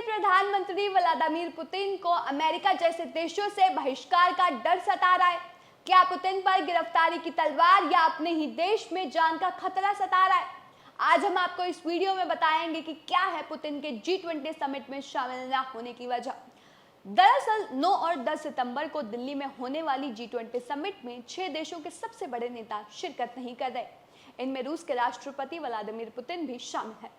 प्रधानमंत्री Vladimir Putin को America जैसे देशों से बहिष्कार का डर सता रहा है। क्या पुतिन पर गिरफ्तारी की तलवार या अपने ही देश में जान का खतरा सता रहा है? आज हम आपको इस वीडियो में बताएंगे कि क्या है पुतिन के G20 समिट में शामिल न होने की वजह। दरअसल 9 और 10 सितंबर को दिल्ली में होने वाली G20 समिट में 6 देशों के सबसे बड़े नेता शिरकत नहीं कर रहे। इनमें रूस के राष्ट्रपति व्लादिमीर पुतिन भी शामिल है।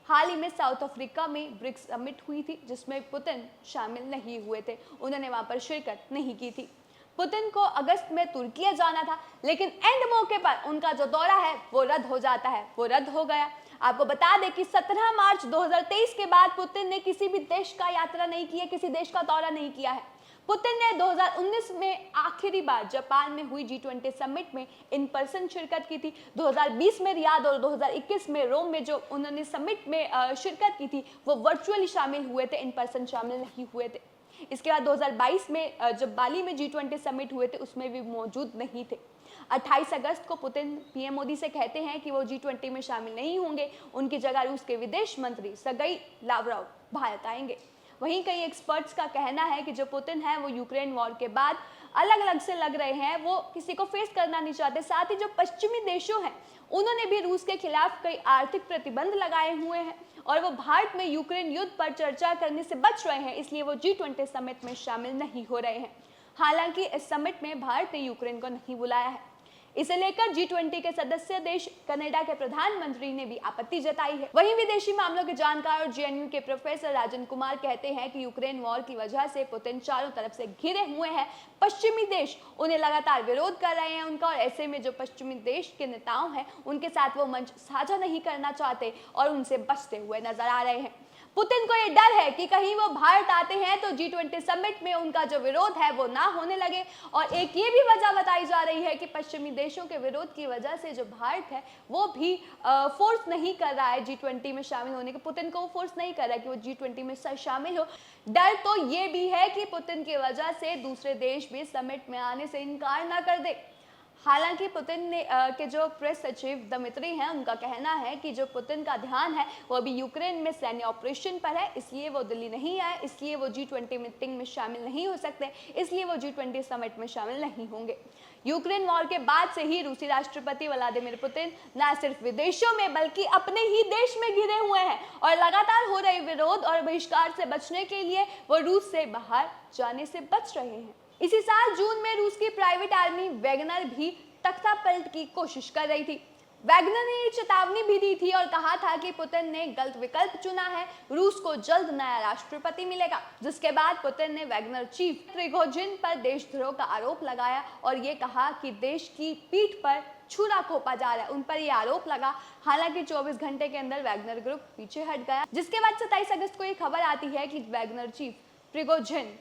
हाल ही में साउथ अफ्रीका में ब्रिक्स समिट हुई थी, जिसमें पुतिन शामिल नहीं हुए थे। उन्होंने वहां पर शिरकत नहीं की थी। पुतिन को अगस्त में तुर्की जाना था, लेकिन एंड मौके पर उनका जो दौरा है वो रद्द हो जाता है। वो रद्द हो गया। आपको बता दें कि 17 मार्च 2023 के बाद पुतिन ने किसी भी देश का यात्रा नहीं की है, किसी देश का दौरा नहीं किया है। पुतिन ने 2019 में आखिरी बार जापान में हुई G20 समिट में इन पर्सन शिरकत की थी। 2020 में रियाद और 2021 में रोम में जो उन्होंने समिट में शिरकत की थी वो वर्चुअली शामिल हुए थे, इन पर्सन शामिल नहीं हुए थे। इसके बाद 2022 में जब बाली में G20 समिट हुए थे उसमें भी मौजूद नहीं थे। 28 अगस्त को पुतिन पीएम मोदी से कहते हैं कि वो G20 में शामिल नहीं होंगे, उनकी जगह रूस के विदेश मंत्री सर्गेई लावरोव भारत आएंगे। वहीं कई एक्सपर्ट्स का कहना है कि जो पुतिन है वो यूक्रेन वॉर के बाद अलग अलग से लग रहे हैं, वो किसी को फेस करना नहीं चाहते। साथ ही जो पश्चिमी देशों हैं उन्होंने भी रूस के खिलाफ कई आर्थिक प्रतिबंध लगाए हुए हैं और वो भारत में यूक्रेन युद्ध पर चर्चा करने से बच रहे हैं, इसलिए वो G20 समिट में शामिल नहीं हो रहे हैं। हालांकि इस समिट में भारत ने यूक्रेन को नहीं बुलाया है। इसे लेकर G20 के सदस्य देश कनाडा के प्रधानमंत्री ने भी आपत्ति जताई है। वहीं विदेशी मामलों के जानकार और JNU के प्रोफेसर राजन कुमार कहते हैं कि यूक्रेन वॉर की वजह से पुतिन चारों तरफ से घिरे हुए हैं। पश्चिमी देश उन्हें लगातार विरोध कर रहे हैं उनका, और ऐसे में जो पश्चिमी देश के नेताओं हैं उनके साथ वो मंच साझा नहीं करना चाहते और उनसे बचते हुए नजर आ रहे हैं। पुतिन को ये डर है कि कहीं वो भारत आते हैं तो G20 समिट में उनका जो विरोध है वो ना होने लगे। और एक ये भी वजह बताई जा रही है कि पश्चिमी देशों के विरोध की वजह से जो भारत है वो भी फोर्स नहीं कर रहा है G20 में शामिल होने के। पुतिन को वो फोर्स नहीं कर रहा है कि वो G20 में शामिल हो। डर तो ये भी है कि पुतिन की वजह से दूसरे देश भी समिट में आने से इनकार ना कर दे। हालांकि पुतिन ने के जो प्रेस सचिव दमित्री हैं उनका कहना है कि जो पुतिन का ध्यान है वो अभी यूक्रेन में सैन्य ऑपरेशन पर है, इसलिए वो दिल्ली नहीं आए, इसलिए वो G20 मीटिंग में शामिल नहीं हो सकते, इसलिए वो G20 समिट में शामिल नहीं होंगे। यूक्रेन वॉर के बाद से ही रूसी राष्ट्रपति व्लादिमीर पुतिन न सिर्फ विदेशों में बल्कि अपने ही देश में घिरे हुए हैं और लगातार हो रहे विरोध और बहिष्कार से बचने के लिए वो रूस से बाहर जाने से बच रहे हैं। इसी साल जून में रूस की प्राइवेट आर्मी वैगनर भी तख्तापलट की कोशिश कर रही थी। वैगनर ने चेतावनी भी दी थी और कहा था कि पुतिन ने गलत विकल्प चुना है, रूस को जल्द नया राष्ट्रपति मिलेगा। जिसके बाद पुतिन ने वैगनर चीफ प्रिगोजिन पर देशद्रोह का आरोप लगाया और ये कहा कि देश की पीठ पर छुरा घोंपा जा रहा है, उन पर यह आरोप लगा। हालांकि 24 घंटे के अंदर वैगनर ग्रुप पीछे हट गया, जिसके बाद 27 अगस्त को ये खबर आती है कि वैगनर चीफ प्रिगोजिन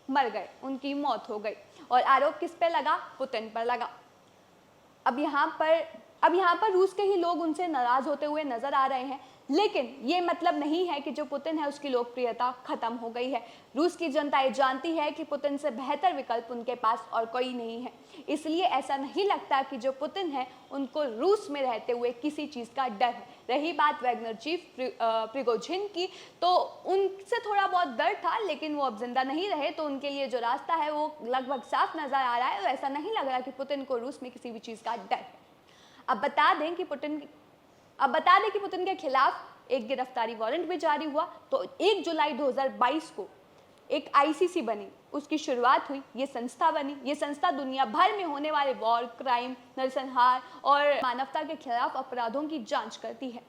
मर गए, उनकी मौत हो गई और आरोप किस पे लगा? पुतिन पर लगा। अब यहाँ पर रूस के ही लोग उनसे नाराज होते हुए नजर आ रहे हैं, लेकिन ये मतलब नहीं है कि जो पुतिन है उसकी लोकप्रियता खत्म हो गई है। रूस की जनता ये जानती है कि पुतिन से बेहतर विकल्प उनके पास और कोई नहीं है, इसलिए ऐसा नहीं लगता कि जो पुतिन है उनको रूस में रहते हुए किसी चीज़ का डर है। रही बात वैगनर चीफ प्रिगोजिन की, तो उनसे थोड़ा बहुत डर था, लेकिन वो अब जिंदा नहीं रहे तो उनके लिए जो रास्ता है वो लगभग साफ नजर आ रहा है। तो ऐसा नहीं लग रहा कि पुतिन को रूस में किसी भी चीज़ का डर है। अब बता दें कि पुतिन के खिलाफ एक गिरफ्तारी वारंट भी जारी हुआ। तो 1 जुलाई 2022 को एक ICC बनी, उसकी शुरुआत हुई, ये संस्था बनी। ये संस्था दुनिया भर में होने वाले वॉर क्राइम, नरसंहार और मानवता के खिलाफ अपराधों की जांच करती है।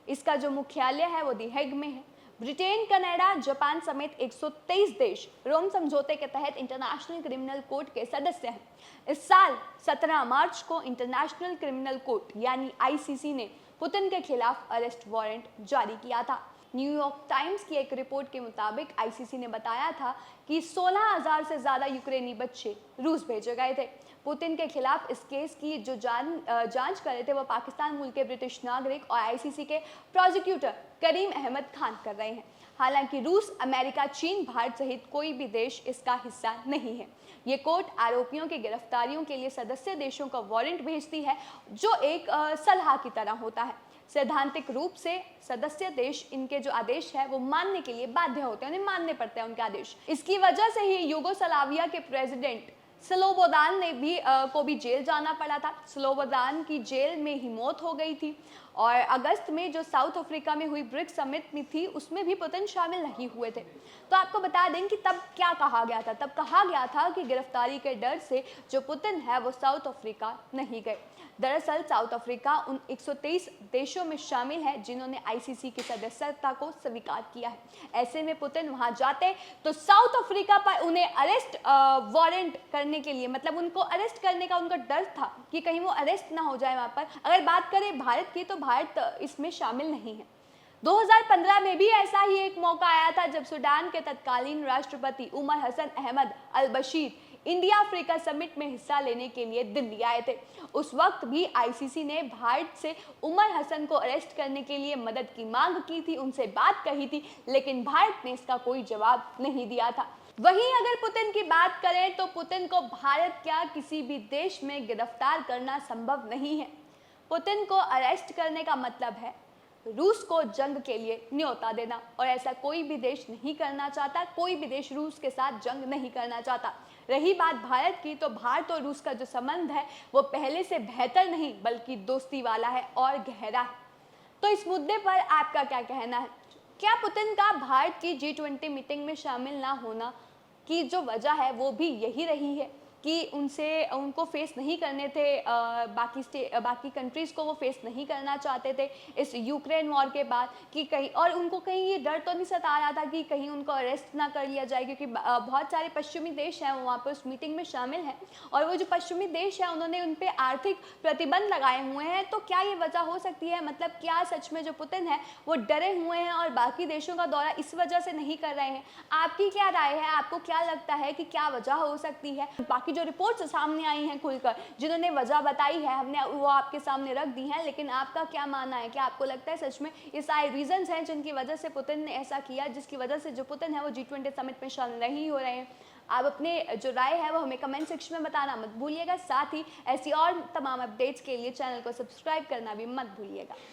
इसका जो मुख्यालय है वो दी हेग में है। ब्रिटेन, कनाडा, जापान समेत 123 देश रोम समझौते के तहत इंटरनेशनल क्रिमिनल कोर्ट के सदस्य हैं। इस साल 17 मार्च को इंटरनेशनल क्रिमिनल कोर्ट यानी ICC ने पुतिन के खिलाफ अरेस्ट वारंट जारी किया था। न्यूयॉर्क टाइम्स की एक रिपोर्ट के मुताबिक ICC ने बताया था कि 16,000 से ज्यादा यूक्रेनी बच्चे रूस भेजे गए थे। पुतिन के खिलाफ इस केस की जो जांच कर रहे थे वो पाकिस्तान मूल के ब्रिटिश नागरिक और ICC के प्रोसिक्यूटर करीम अहमद खान कर रहे हैं। हालांकि रूस, अमेरिका, चीन, भारत सहित कोई भी देश इसका हिस्सा नहीं है। ये कोर्ट आरोपियों की गिरफ्तारियों के लिए सदस्य देशों को वारंट भेजती है, जो एक सलाह की तरह होता है। सैद्धांतिक रूप से सदस्य देश इनके जो आदेश है वो मानने के लिए बाध्य होते हैं, उन्हें मानने पड़ते हैं उनके आदेश। इसकी वजह से ही यूगोस्लाविया के प्रेसिडेंट स्लोबोदान ने को भी जेल जाना पड़ा था। स्लोबोदान की जेल में ही मौत हो गई थी। और अगस्त में जो साउथ अफ्रीका में हुई ब्रिक्स समिट में थी उसमें भी पुतिन शामिल नहीं हुए थे। तो आपको बता दें कि तब क्या कहा गया था। तब कहा गया था कि गिरफ्तारी के डर से जो पुतिन है वो साउथ अफ्रीका नहीं गए। दरअसल साउथ अफ्रीका उन 123 देशों में शामिल है जिन्होंने आईसीसी की सदस्यता को स्वीकार किया है। ऐसे में पुतिन वहां जाते तो साउथ अफ्रीका पर उन्हें अरेस्ट वारंट करने के लिए, मतलब उनको अरेस्ट करने का उनका डर था कि कहीं वो अरेस्ट ना हो जाए वहां पर। अगर बात करें भारत की तो भारत इसमें शामिल नहीं है। 2015 में भी ऐसा ही एक मौका आया था जब सूडान के तत्कालीन राष्ट्रपति उमर हसन अहमद अल बशीर इंडिया अफ्रीका समिट में हिस्सा लेने के लिए दिल्ली आए थे। उस वक्त भी आईसीसी ने भारत से उमर हसन को अरेस्ट करने के लिए मदद की मांग की थी, उनसे बात कही थी, लेकिन भारत ने इसका कोई जवाब नहीं दिया था। वहीं अगर पुतिन की बात करें तो पुतिन को भारत क्या किसी भी देश में गिरफ्तार करना संभव नहीं है। पुतिन को अरेस्ट करने का मतलब है रूस को जंग के लिए न्योता देना, और ऐसा कोई भी देश नहीं करना चाहता। कोई भी देश रूस के साथ जंग नहीं करना चाहता। रही बात भारत की, तो भारत और रूस का जो संबंध है वो पहले से बेहतर नहीं बल्कि दोस्ती वाला है और गहरा है। तो इस मुद्दे पर आपका क्या कहना है? क्या पुतिन का भारत की G20 मीटिंग में शामिल ना होना की जो वजह है वो भी यही रही है कि उनको फेस नहीं करने थे, बाकी कंट्रीज को वो फेस नहीं करना चाहते थे इस यूक्रेन वॉर के बाद, कि कहीं और उनको कहीं ये डर तो नहीं सता रहा था कि कहीं उनको अरेस्ट ना कर लिया जाए, क्योंकि बहुत सारे पश्चिमी देश हैं वो वहाँ पर उस मीटिंग में शामिल हैं और वो जो पश्चिमी देश हैं उन्होंने उन पर आर्थिक प्रतिबंध लगाए हुए हैं। तो क्या ये वजह हो सकती है? मतलब क्या सच में जो पुतिन है वो डरे हुए हैं और बाकी देशों का दौरा इस वजह से नहीं कर रहे हैं? आपकी क्या राय है? आपको क्या लगता है कि क्या वजह हो सकती है? बाकी जो रिपोर्ट्स सामने आई हैं खुलकर, जिन्होंने वजह बताई है, हमने वो आपके सामने रख दी हैं, लेकिन आपका क्या मानना है? क्या आपको लगता है सच में ये सारे रीजंस हैं जिनकी वजह से पुतिन ने ऐसा किया, जिसकी वजह से जो पुतिन है वो G20 समिट में शामिल नहीं हो रहे हैं? आप अपने जो राय है वो हमें कमेंट सेक्शन में बताना मत भूलिएगा। साथ ही ऐसी और तमाम अपडेट्स के लिए चैनल को सब्सक्राइब करना भी मत भूलिएगा।